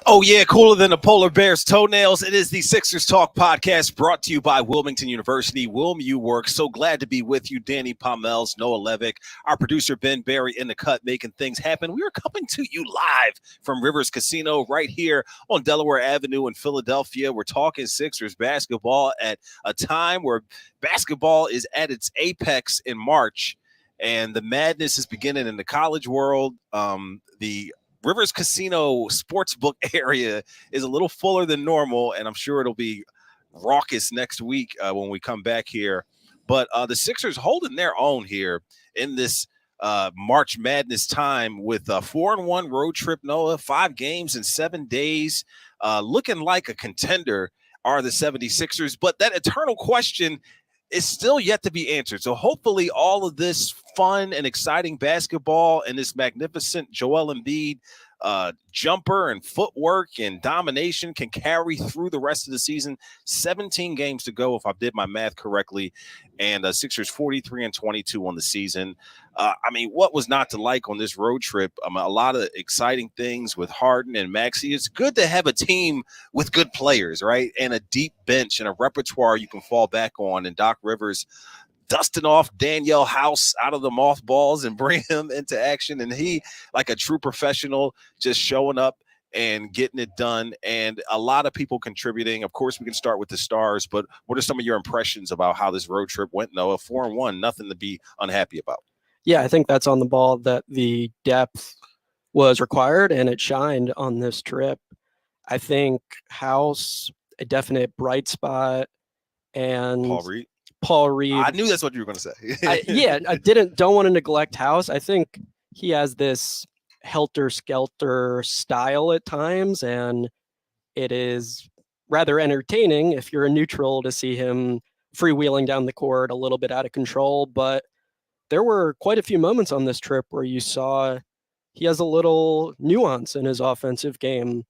Oh, yeah, cooler than a polar bear's toenails. It is the Sixers Talk podcast brought to you by Wilmington University. WilmU Works. So glad to be with you, Danny Pommells, Noah Levick, our producer, Ben Barry, in the cut, making things happen. We are coming to you live from Rivers Casino right here on Delaware Avenue in Philadelphia. We're talking Sixers basketball at a time where basketball is at its apex in March, and the madness is beginning in the college world. The Rivers Casino Sportsbook area is a little fuller than normal, and I'm sure it'll be raucous next week when we come back here. But the Sixers holding their own here in this March Madness time with a 4-1 road trip, Noah, 5 games in 7 days, looking like a contender are the 76ers. But that eternal question is still yet to be answered. So hopefully all of this fun and exciting basketball and this magnificent Joel Embiid jumper and footwork and domination can carry through the rest of the season. 17 games to go, if I did my math correctly, and Sixers 43-22 on the season. What was not to like on this road trip? A lot of exciting things with Harden and Maxey. It's good to have a team with good players, right? And a deep bench and a repertoire you can fall back on. And Doc Rivers dusting off Danielle House out of the mothballs and bring him into action. And he, like a true professional, just showing up and getting it done. And a lot of people contributing. Of course, we can start with the stars, but what are some of your impressions about how this road trip went, Noah? 4-1, nothing to be unhappy about. Yeah, I think that's on the ball that the depth was required, and it shined on this trip. I think House, a definite bright spot, and Paul Reed. I knew that's what you were going to say. I don't want to neglect House. I think he has this helter-skelter style at times, and it is rather entertaining if you're a neutral to see him freewheeling down the court a little bit out of control. But there were quite a few moments on this trip where you saw he has a little nuance in his offensive game.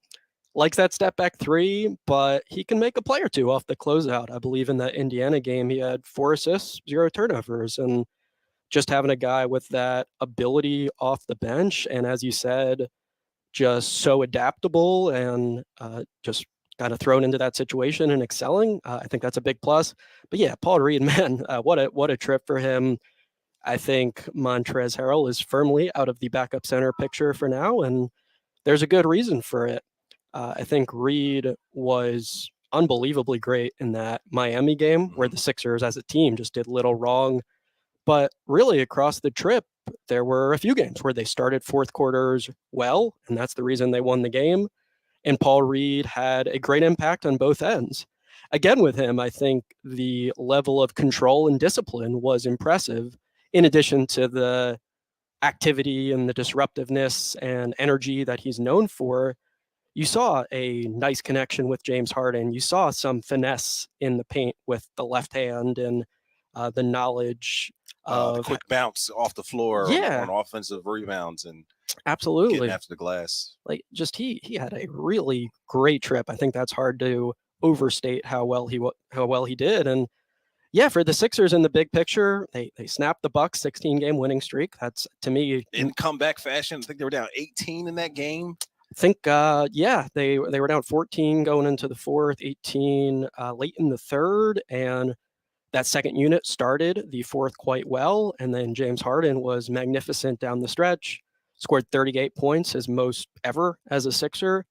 Likes that step back three, but he can make a play or two off the closeout. I believe in that Indiana game, he had 4 assists, 0 turnovers, and just having a guy with that ability off the bench. And as you said, just so adaptable and just kind of thrown into that situation and excelling. I think that's a big plus. But yeah, Paul Reed, man, what a trip for him. I think Montrezl Harrell is firmly out of the backup center picture for now, and there's a good reason for it. I think Reed was unbelievably great in that Miami game where the Sixers as a team just did little wrong. But really across the trip, there were a few games where they started fourth quarters well, and that's the reason they won the game. And Paul Reed had a great impact on both ends. Again, with him, I think the level of control and discipline was impressive, in addition to the activity and the disruptiveness and energy that he's known for. You saw a nice connection with James Harden. You saw some finesse in the paint with the left hand and the knowledge of the quick bounce off the floor on offensive rebounds and absolutely getting after the glass. Like just he had a really great trip. I think that's hard to overstate how well he did. And yeah, for the Sixers in the big picture, they snapped the Bucks 16-game winning streak. That's, to me, in comeback fashion. I think they were down 18 in that game. I think, they were down 14 going into the fourth, 18 late in the third, and that second unit started the fourth quite well, and then James Harden was magnificent down the stretch, scored 38 points, his most ever as a Sixer,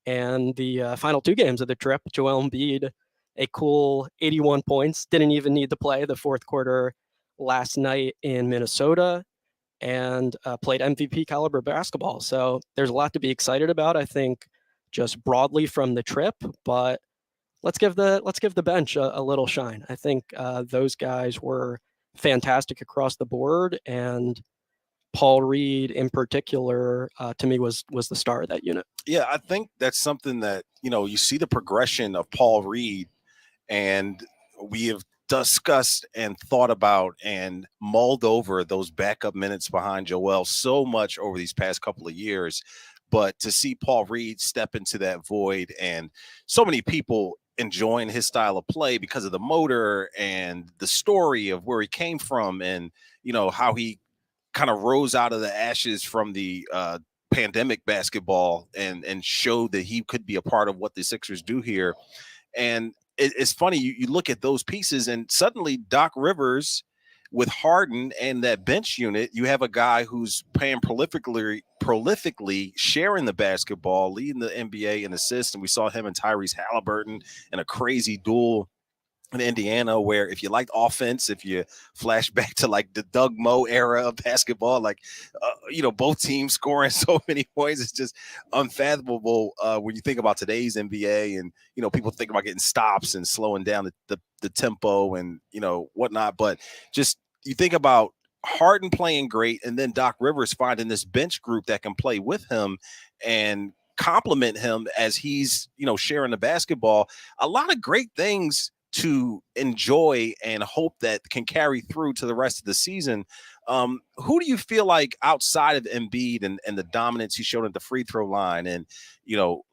and the final 2 games of the trip, Joel Embiid, a cool 81 points, didn't even need to play the fourth quarter last night in Minnesota, and played MVP caliber basketball. So there's a lot to be excited about, I think, just broadly from the trip. But let's give the bench a little shine. I think those guys were fantastic across the board, and Paul Reed in particular, to me, was the star of that unit. Yeah, I think that's something that, you see the progression of Paul Reed, and we have discussed and thought about and mulled over those backup minutes behind Joel so much over these past couple of years. But to see Paul Reed step into that void, and so many people enjoying his style of play because of the motor and the story of where he came from, and how he kind of rose out of the ashes from the pandemic basketball and showed that he could be a part of what the Sixers do here. And it's funny, you look at those pieces, and suddenly Doc Rivers with Harden and that bench unit, you have a guy who's playing prolifically sharing the basketball, leading the NBA in assists. And we saw him and Tyrese Halliburton in a crazy duel in Indiana, where if you liked offense, if you flash back to like the Doug Moe era of basketball, like, both teams scoring so many points, it's just unfathomable when you think about today's NBA. And, people think about getting stops and slowing down the tempo and, whatnot. But just you think about Harden playing great, and then Doc Rivers finding this bench group that can play with him and compliment him as he's, sharing the basketball. A lot of great things to enjoy and hope that can carry through to the rest of the season. Who do you feel like outside of Embiid and the dominance he showed at the free throw line and,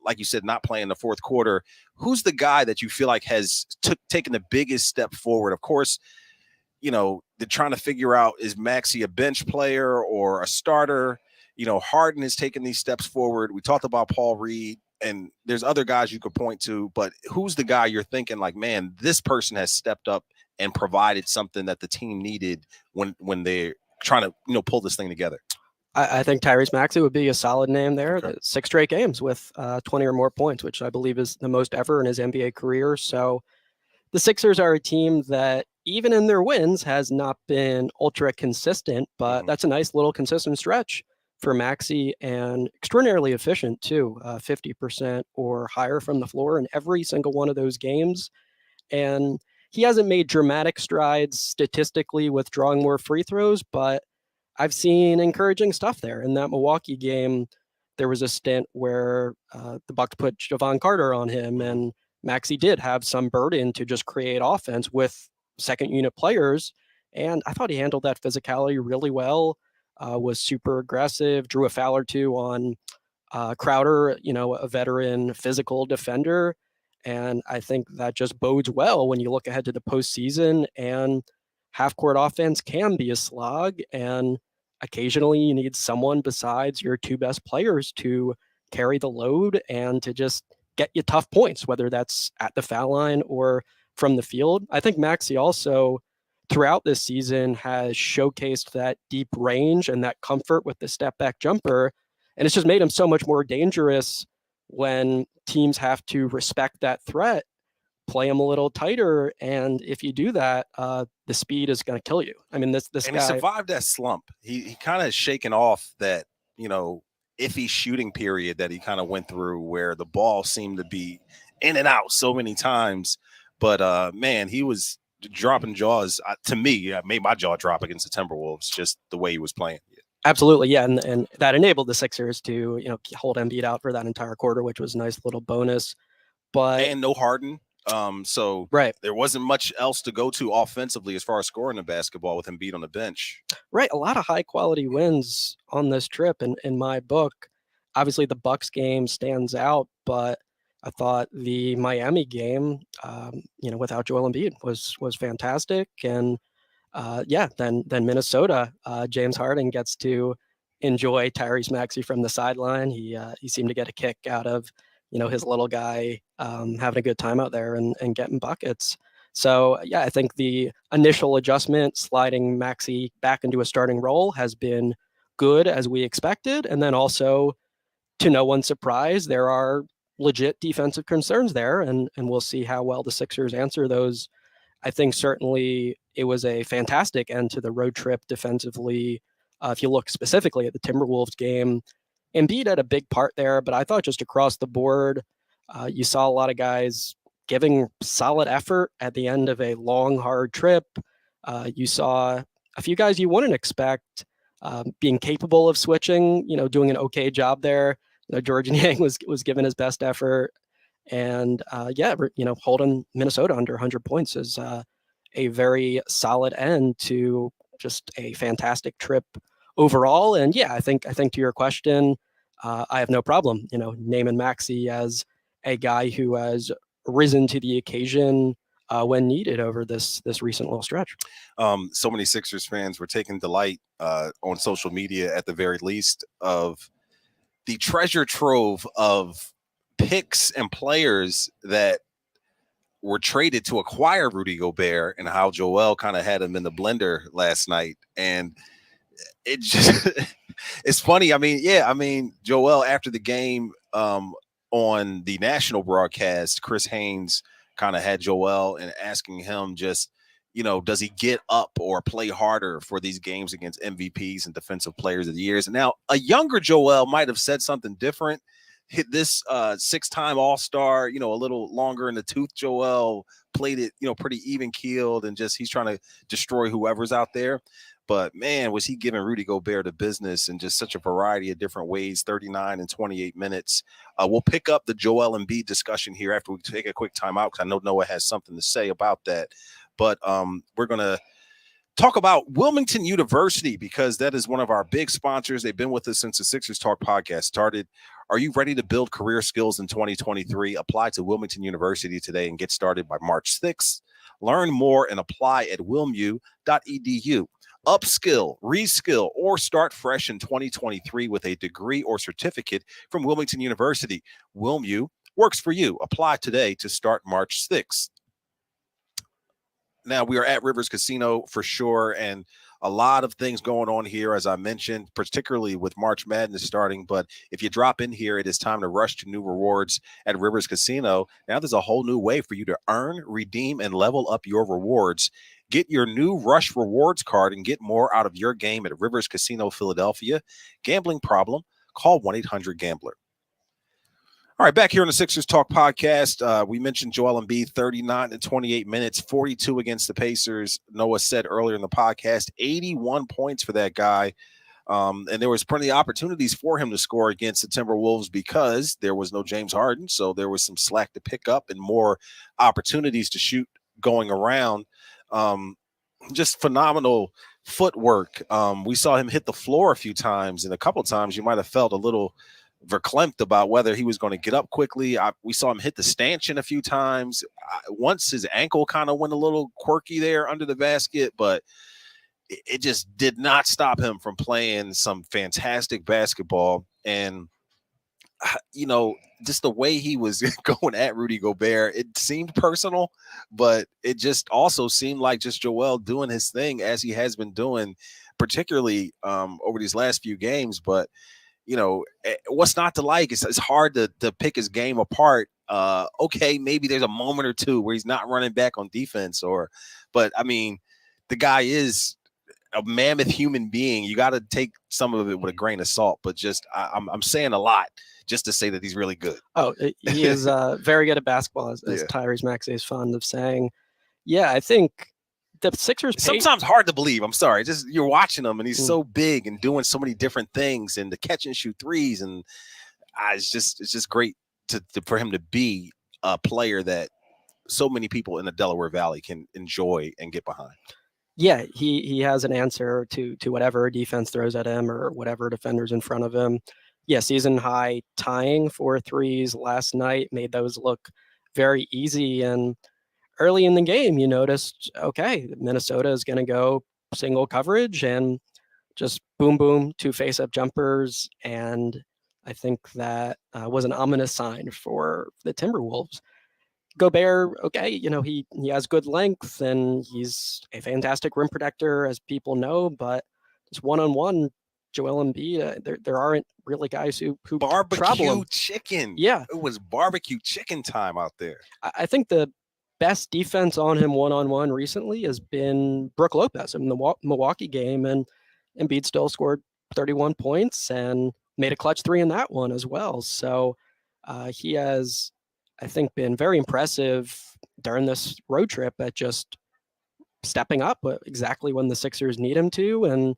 like you said, not playing the fourth quarter, who's the guy that you feel like has taken the biggest step forward? Of course, they're trying to figure out, is Maxey a bench player or a starter? Harden has taken these steps forward. We talked about Paul Reed, and there's other guys you could point to, but who's the guy you're thinking like, man, this person has stepped up and provided something that the team needed when they're trying to, pull this thing together? I think Tyrese Maxey would be a solid name there. Okay. 6 straight games with 20 or more points, which I believe is the most ever in his NBA career. So the Sixers are a team that even in their wins has not been ultra consistent, but that's a nice little consistent stretch for Maxey, and extraordinarily efficient too, 50% or higher from the floor in every single one of those games. And he hasn't made dramatic strides statistically with drawing more free throws, but I've seen encouraging stuff there. In that Milwaukee game, there was a stint where the Bucks put Javon Carter on him, and Maxey did have some burden to just create offense with second unit players. And I thought he handled that physicality really well, was super aggressive, drew a foul or two on Crowder, a veteran physical defender. And I think that just bodes well when you look ahead to the postseason, and half-court offense can be a slog, and occasionally you need someone besides your 2 best players to carry the load and to just get you tough points, whether that's at the foul line or from the field. I think Maxey also, throughout this season, has showcased that deep range and that comfort with the step-back jumper, and it's just made him so much more dangerous when teams have to respect that threat, play him a little tighter, and if you do that, the speed is going to kill you. I mean, this and guy, he survived that slump. He kind of shaken off that iffy shooting period that he kind of went through, where the ball seemed to be in and out so many times. But man, he was dropping jaws. To me, it made my jaw drop against the Timberwolves, just the way he was playing. Absolutely, yeah, and that enabled the Sixers to hold Embiid out for that entire quarter, which was a nice little bonus. But and no Harden, so right, there wasn't much else to go to offensively as far as scoring the basketball with Embiid on the bench. Right, a lot of high quality wins on this trip, in my book. Obviously, the Bucks game stands out, but I thought the Miami game, without Joel Embiid was fantastic. And then Minnesota, James Harden gets to enjoy Tyrese Maxey from the sideline. He seemed to get a kick out of his little guy having a good time out there and getting buckets. So yeah, I think the initial adjustment, sliding Maxey back into a starting role, has been good as we expected. And then also, to no one's surprise, there are legit defensive concerns there, and we'll see how well the Sixers answer those. I think certainly it was a fantastic end to the road trip defensively. If you look specifically at the Timberwolves game, Embiid had a big part there, but I thought just across the board, you saw a lot of guys giving solid effort at the end of a long, hard trip. You saw a few guys you wouldn't expect being capable of switching, doing an okay job there. George Niang was given his best effort. And holding Minnesota under 100 points is a very solid end to just a fantastic trip overall. And yeah, I think to your question, I have no problem, naming Maxey as a guy who has risen to the occasion when needed over this recent little stretch. So many Sixers fans were taking delight on social media, at the very least, of the treasure trove of picks and players that were traded to acquire Rudy Gobert, and how Joel kind of had him in the blender last night. And it just it's funny. I mean, Joel, after the game on the national broadcast, Chris Haynes kind of had Joel and asking him just, does he get up or play harder for these games against MVPs and defensive players of the years? And now a younger Joel might have said something different. Hit this 6-time All-Star, a little longer in the tooth. Joel played it, pretty even keeled, and just he's trying to destroy whoever's out there. But man, was he giving Rudy Gobert the business in just such a variety of different ways, 39 and 28 minutes. We'll pick up the Joel Embiid discussion here after we take a quick timeout, because I know Noah has something to say about that. But we're going to talk about Wilmington University, because that is one of our big sponsors. They've been with us since the Sixers Talk podcast started. Are you ready to build career skills in 2023? Apply to Wilmington University today and get started by March 6th. Learn more and apply at wilmu.edu. Upskill, reskill, or start fresh in 2023 with a degree or certificate from Wilmington University. WilmU works for you. Apply today to start March 6th. Now, we are at Rivers Casino for sure, and a lot of things going on here, as I mentioned, particularly with March Madness starting. But if you drop in here, it is time to rush to new rewards at Rivers Casino. Now there's a whole new way for you to earn, redeem, and level up your rewards. Get your new Rush Rewards card and get more out of your game at Rivers Casino Philadelphia. Gambling problem? Call 1-800-GAMBLER. All right, back here on the Sixers Talk podcast, we mentioned Joel Embiid, 39 and 28 minutes, 42 against the Pacers. Noah said earlier in the podcast, 81 points for that guy. And there was plenty of opportunities for him to score against the Timberwolves because there was no James Harden. So there was some slack to pick up and more opportunities to shoot going around. Just phenomenal footwork. We saw him hit the floor a few times, and a couple of times you might have felt a little verklempt about whether he was going to get up quickly. We saw him hit the stanchion a few times. Once his ankle kind of went a little quirky there under the basket, but it just did not stop him from playing some fantastic basketball. And, just the way he was going at Rudy Gobert, it seemed personal, but it just also seemed like just Joel doing his thing as he has been doing, particularly over these last few games. But what's not to like? It's hard to pick his game apart. Okay, maybe there's a moment or two where he's not running back on defense, but I mean, the guy is a mammoth human being. You got to take some of it with a grain of salt. But just I'm saying a lot just to say that he's really good. Oh, he is very good at basketball, as Tyrese Maxey is fond of saying. Yeah, I think the Sixers sometimes hard to believe. I'm sorry. Just you're watching him and he's so big and doing so many different things and the catch and shoot threes. And it's just great for him to be a player that so many people in the Delaware Valley can enjoy and get behind. Yeah, he has an answer to whatever defense throws at him or whatever defender's in front of him. Yeah, season high tying 4 threes last night made those look very easy. And early in the game, you noticed, okay, Minnesota is going to go single coverage and just boom, boom, 2 face-up jumpers. And I think that was an ominous sign for the Timberwolves. Gobert, okay, he has good length and he's a fantastic rim protector, as people know, but just one-on-one, Joel Embiid, there aren't really guys who barbecue chicken. Yeah. It was barbecue chicken time out there. I think the best defense on him one-on-one recently has been Brook Lopez in the Milwaukee game, and Embiid still scored 31 points and made a clutch 3 in that one as well. So he has, I think, been very impressive during this road trip at just stepping up exactly when the Sixers need him to. And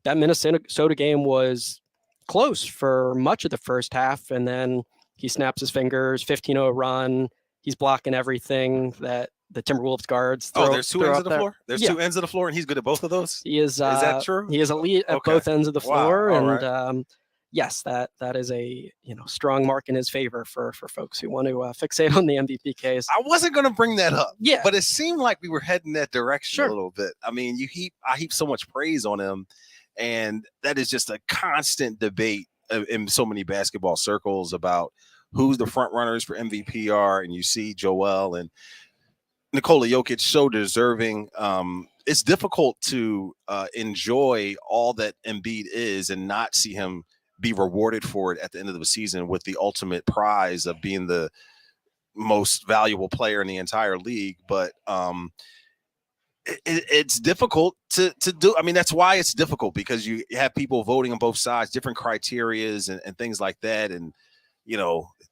that Minnesota game was close for much of the first half, and then he snaps his fingers, 15-0 run. He's blocking everything that the Timberwolves guards throw. Oh, there's 2 ends of the floor? There's 2 ends of the floor, and he's good at both of those? He is that true? He is elite at both ends of the floor. Wow. And right. Yes, that is a strong mark in his favor for folks who want to fixate on the MVP case. I wasn't going to bring that up, yeah, but it seemed like we were heading that direction sure. a little bit. I mean, I heap so much praise on him, and that is just a constant debate in so many basketball circles about who's the front runners for MVP are, and you see Joel and Nikola Jokic so deserving. It's difficult to enjoy all that Embiid is and not see him be rewarded for it at the end of the season with the ultimate prize of being the most valuable player in the entire league. But it's difficult to do. I mean, that's why it's difficult, because you have people voting on both sides, different criterias and things like that. And,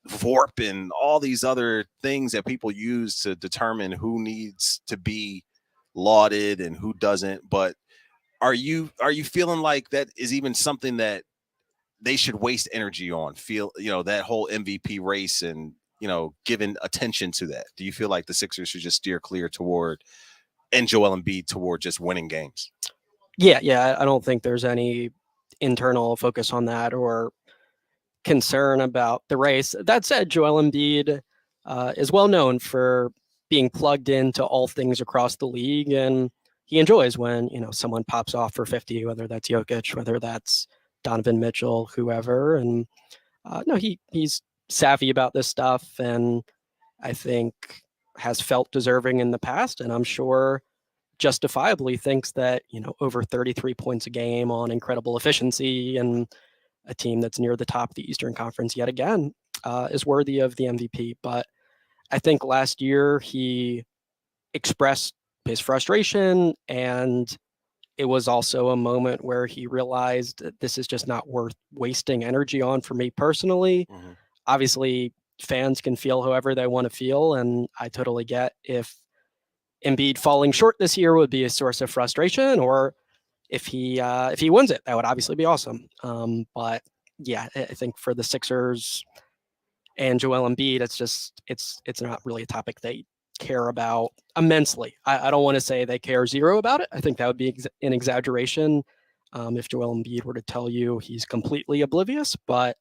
VORP and all these other things that people use to determine who needs to be lauded and who doesn't. But are you feeling like that is even something that they should waste energy on? That whole MVP race and, giving attention to that? Do you feel like the Sixers should just steer clear toward, and Joel Embiid, toward just winning games? Yeah. I don't think there's any internal focus on that or concern about the race. That said, Joel Embiid is well known for being plugged into all things across the league, and he enjoys when someone pops off for 50, whether that's Jokic, whether that's Donovan Mitchell, whoever. And no, he's savvy about this stuff, and I think has felt deserving in the past, and I'm sure justifiably thinks that over 33 points a game on incredible efficiency and a team that's near the top of the Eastern Conference yet again is worthy of the MVP. But I think last year he expressed his frustration, and it was also a moment where he realized that this is just not worth wasting energy on for me personally. Mm-hmm. Obviously, fans can feel however they want to feel, and I totally get if Embiid falling short this year would be a source of frustration, or if he wins it, that would obviously be awesome. But yeah, I think for the Sixers and Joel Embiid, it's not really a topic they care about immensely. I don't want to say they care zero about it. I think that would be an exaggeration if Joel Embiid were to tell you he's completely oblivious. But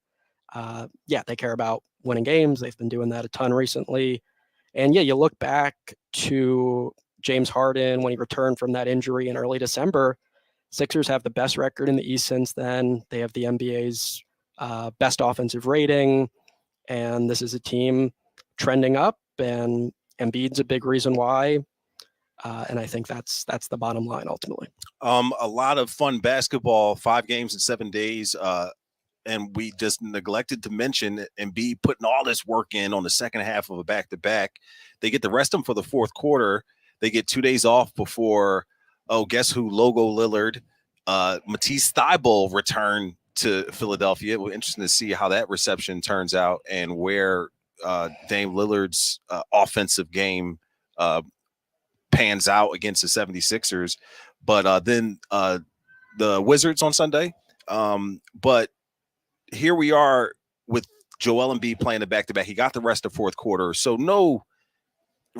yeah, they care about winning games. They've been doing that a ton recently. And yeah, you look back to James Harden when he returned from that injury in early December. Sixers have the best record in the East since then. They have the NBA's best offensive rating, and this is a team trending up, and Embiid's a big reason why. And I think that's the bottom line ultimately. A lot of fun basketball, 5 games in 7 days. And we just neglected to mention Embiid putting all this work in on the second half of a back-to-back. They get to rest him for the fourth quarter. They get 2 days off before, guess who? Logo Lillard, Matisse Thybulle returned to Philadelphia. It was interesting to see how that reception turns out and where Dame Lillard's offensive game pans out against the 76ers. But then the Wizards on Sunday. But here we are with Joel Embiid playing the back-to-back. He got the rest of fourth quarter, so no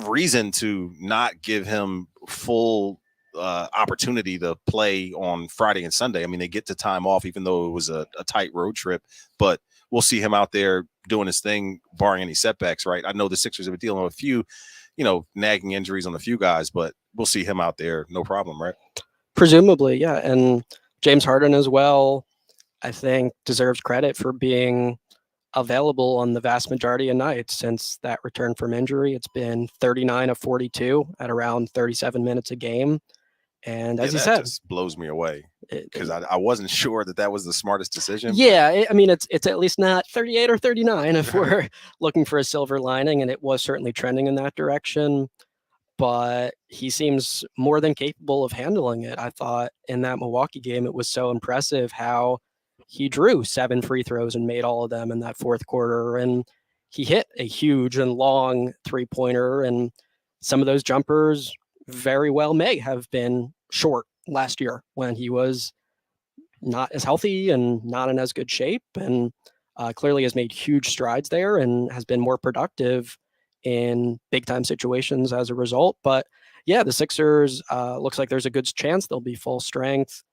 reason to not give him full opportunity to play on Friday and Sunday. I mean, they get the time off, even though it was a tight road trip, but we'll see him out there doing his thing, barring any setbacks, right? I know the Sixers have been dealing with a few, nagging injuries on a few guys, but we'll see him out there, no problem, right? Presumably, yeah. And James Harden as well, I think, deserves credit for being available on the vast majority of nights since that return from injury. It's been 39 of 42 at around 37 minutes a game. And as you said, just blows me away because I wasn't sure that was the smartest decision. Yeah, I mean, it's at least not 38 or 39 if we're looking for a silver lining, and it was certainly trending in that direction. But he seems more than capable of handling it. I thought in that Milwaukee game, it was so impressive how he drew 7 free throws and made all of them in that fourth quarter. And he hit a huge and long 3-pointer. And some of those jumpers very well may have been short last year when he was not as healthy and not in as good shape. And clearly has made huge strides there and has been more productive in big time situations as a result. But yeah, the Sixers looks like there's a good chance they'll be full strength.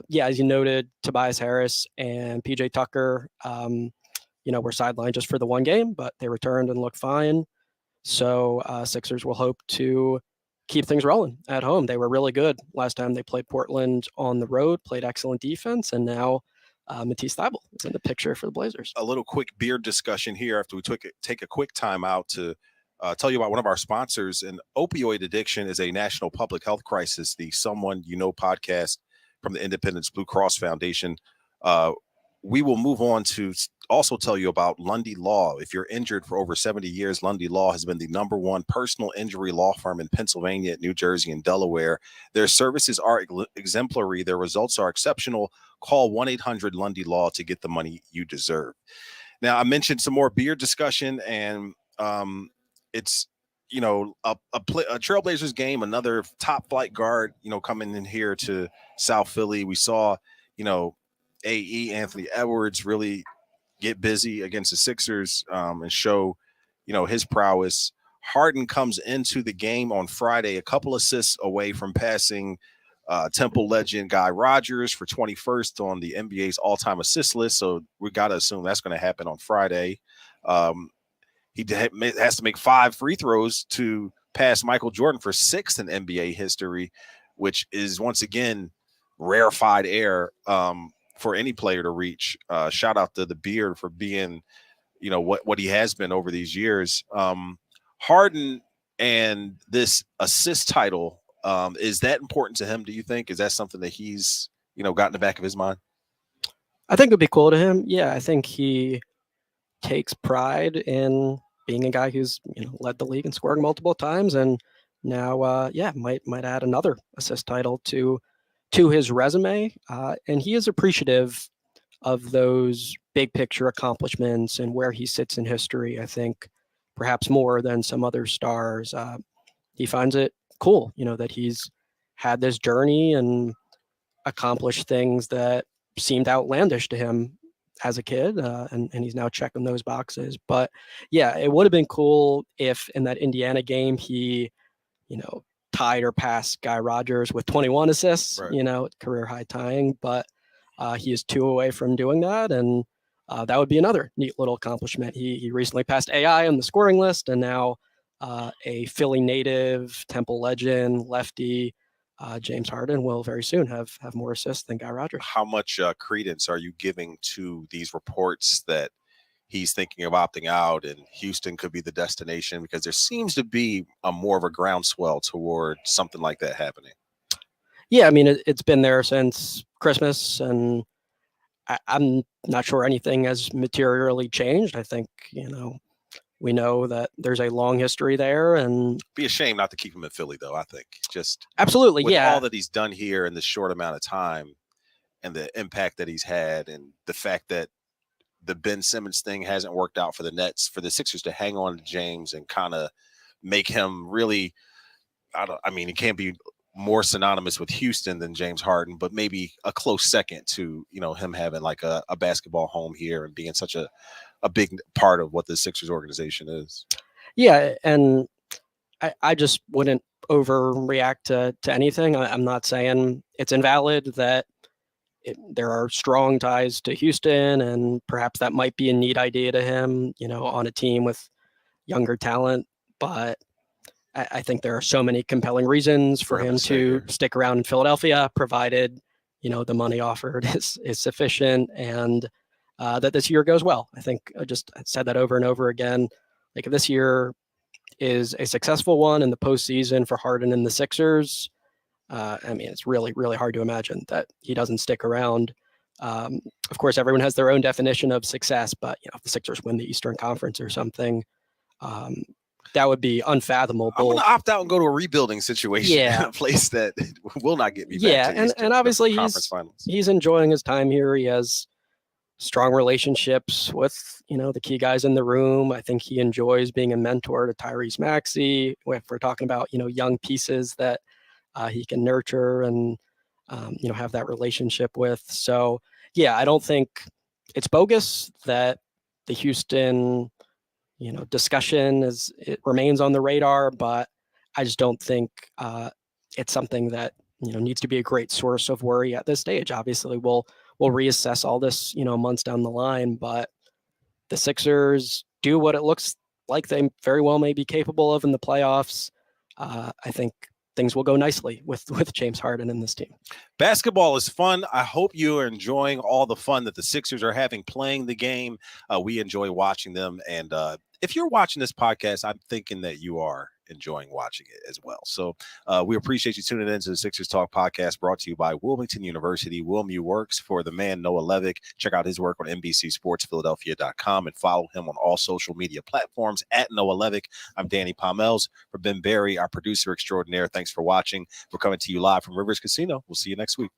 Yeah, as you noted, Tobias Harris and PJ Tucker, were sidelined just for the one game, but they returned and looked fine. So Sixers will hope to keep things rolling at home. They were really good last time they played Portland on the road, played excellent defense, and now Matisse Thybulle is in the picture for the Blazers. A little quick beer discussion here after we take a quick time out to tell you about one of our sponsors. And opioid addiction is a national public health crisis. The Someone You Know podcast from the Independence Blue Cross Foundation. We will move on to also tell you about Lundy Law. If you're injured for over 70 years, Lundy Law has been the #1 personal injury law firm in Pennsylvania, New Jersey, and Delaware. Their services are exemplary. Their results are exceptional. Call 1-800-LUNDY-LAW to get the money you deserve. Now, I mentioned some more beer discussion, and it's, a Trailblazers game, another top flight guard, coming in here to South Philly. We saw, AE Anthony Edwards really get busy against the Sixers and show, his prowess. Harden comes into the game on Friday, a couple assists away from passing Temple legend Guy Rodgers for 21st on the NBA's all-time assist list. So we got to assume that's going to happen on Friday. He has to make 5 free throws to pass Michael Jordan for 6th in NBA history, which is once again rarefied air for any player to reach. Shout out to the Beard for being, what he has been over these years. Harden and this assist title, is that important to him, do you think? Is that something that he's, got in the back of his mind? I think it would be cool to him. Yeah, I think he takes pride in being a guy who's, led the league in scoring multiple times, and now, might add another assist title to his resume. And he is appreciative of those big picture accomplishments and where he sits in history. I think perhaps more than some other stars. He finds it cool, that he's had this journey and accomplished things that seemed outlandish to him as a kid, and he's now checking those boxes. But yeah, it would have been cool if in that Indiana game he, tied or passed Guy Rodgers with 21 assists, right. Career high tying, but he is 2 away from doing that, and that would be another neat little accomplishment. He recently passed AI on the scoring list, and now a Philly native, Temple legend, lefty, James Harden will very soon have more assists than Guy Rodgers. How much credence are you giving to these reports that he's thinking of opting out and Houston could be the destination? Because there seems to be more of a groundswell toward something like that happening. Yeah, I mean, it's been there since Christmas, and I'm not sure anything has materially changed. I think, we know that there's a long history there, and be a shame not to keep him in Philly, though. I think just absolutely, with yeah. all that he's done here in this short amount of time, and the impact that he's had, and the fact that the Ben Simmons thing hasn't worked out for the Nets, for the Sixers to hang on to James and kind of make him really, he can't be more synonymous with Houston than James Harden, but maybe a close second to, him having like a basketball home here and being such a big part of what the Sixers organization is. Yeah. And I just wouldn't overreact to anything. I'm not saying it's invalid that there are strong ties to Houston, and perhaps that might be a neat idea to him, on a team with younger talent. But I think there are so many compelling reasons for him to stick around in Philadelphia, provided, the money offered is sufficient, and that this year goes well. I think I said that over and over again. Like, if this year is a successful one in the postseason for Harden and the Sixers, it's really, really hard to imagine that he doesn't stick around. Of course, everyone has their own definition of success, but if the Sixers win the Eastern Conference or something, that would be unfathomable. I'm going to opt out and go to a rebuilding situation in a place that will not get me back to and obviously he's enjoying his time here. He has strong relationships with, the key guys in the room. I think he enjoys being a mentor to Tyrese Maxey. If we're talking about, young pieces that he can nurture and, have that relationship with. So, yeah, I don't think it's bogus that the Houston, discussion it remains on the radar, but I just don't think it's something that, needs to be a great source of worry at this stage. Obviously, we'll reassess all this, months down the line, but the Sixers do what it looks like they very well may be capable of in the playoffs. I think things will go nicely with James Harden and this team. Basketball is fun. I hope you are enjoying all the fun that the Sixers are having playing the game. We enjoy watching them. And if you're watching this podcast, I'm thinking that you are enjoying watching it as well. So we appreciate you tuning in to the Sixers Talk podcast, brought to you by Wilmington University. WilMU works for the man Noah Levick. Check out his work on NBCSportsPhiladelphia.com and follow him on all social media platforms at Noah Levick. I'm Danny Pommells. For Ben Barry, our producer extraordinaire, thanks for watching. We're coming to you live from Rivers Casino. We'll see you next week.